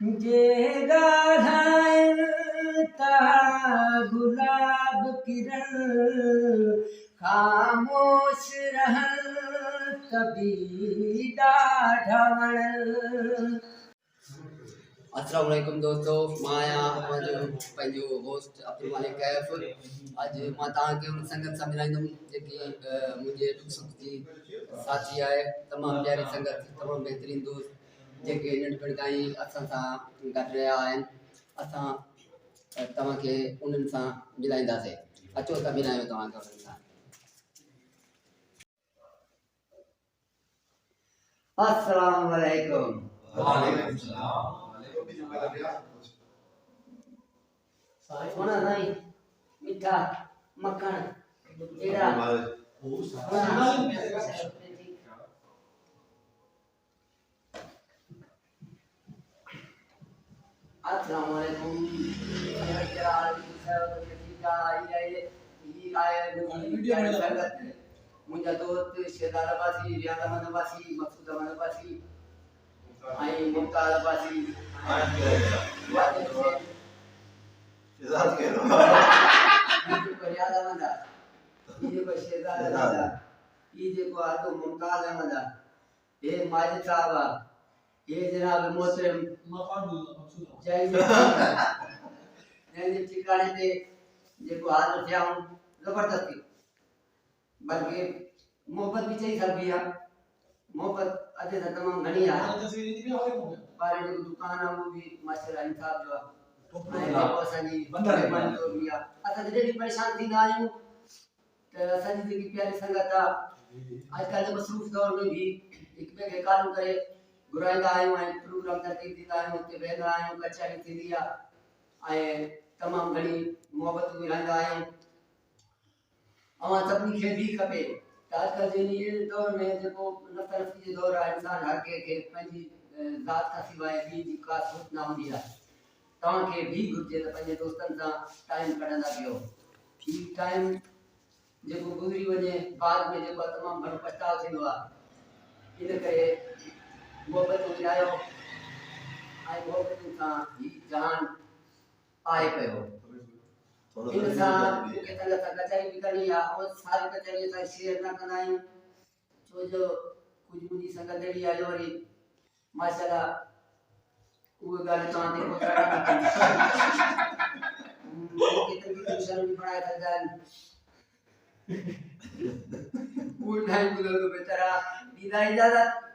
जे गाधायल ता गुलाब किरण खामोश रहल तभी ॾाढा वणल। अस्सलाम वालेकुम दोस्तों, माया जो पंहिंजो होस्ट अब्दुल मालिक कैफ। अज मां तव्हांखे उन संगत सां मिलाईंदुमि जेकी मुंहिंजे दुख सुख जी साथी आहे। तमामु प्यारी संगत, तमामु बहितरीन दोस्त जेके नंढपण खां ई असां सां गॾु रहिया आहिनि। असां तव्हांखे उन्हनि सां मिलाईंदासीं। अचो त मिलायूं तव्हांखे उन्हनि सां। अस्सलाम वालेकुम। वालेकुम सलाम। सोना साईं, मिठा मक्खन एड़ा अस्सलाम वालेकुम। मुंहिंजा दोस्त शेदार अब्बासी, रियाद अहमद अब्बासी, मकसूद अहमद अब्बासी ऐं मुमताज अब्बासी रियाद अहमद जेको शेदार अहमद ई जेको आदो मुमताज अहमद ये माजिद साहब ये जनाब मोहतरम जय जय ठिकाने ते जेको हाज़िर थिया हूं जबरदस्ती बल्कि मोहब्बत भी चाहिए सब बिया मोहब्बत अजे त तमाम घणी आहे पर जो दुकान है वो भी माशाल्लाह इंसाफ जो है असांजी मन जो भी आहे। असां जॾहिं बि परेशान थींदा आहियूं त असांजी जेकी प्यारी संगत आहे अॼुकल्ह जे मसरूफ़ दौर में भी हिक ॿिए खे कालू करे घुराईंदा आहियूं ऐं प्रोग्राम तरतीब ॾींदा आहियूं, उते वेंदा आहियूं, कचहरी थींदी आहे ऐं तमामु घणी मोहबत विरहाईंदा आहियूं। सभिनी खे भी खपे त अॼुकल्ह जे इन दौर में जेको नफ़रती जो दौर आहे, इंसान हर कंहिंखे पंहिंजी ज़ात खां सवाइ ॿी जी का सोच न हूंदी आहे। तव्हांखे भी घुरिजे त पंहिंजे दोस्तनि सां टाइम कढंदा कयो। हीउ टाइम जेको गुज़री वञे बाद में जेको तमामु घणो पछताव थींदो आहे। इन करे मोहबत विरायो ऐं मोहबतुनि सां हीउ जहान आहे पियो। इन सां मूंखे संगत सां कचहरी भी करणी आहे और सारी कचहरी असां शेयर न कंदा आहियूं छो जो कुझु मुंहिंजी संगत अहिड़ी आहे जो वरी माशाल्लाह उहे ॻाल्हियूं तव्हां ते पहुचाइण न कंदी। केतिरी ट्यूशन भी पढ़ाए सघंदा आहिनि उहे टाइम ॿुधंदो बेचारा ॾींदा इजाज़त।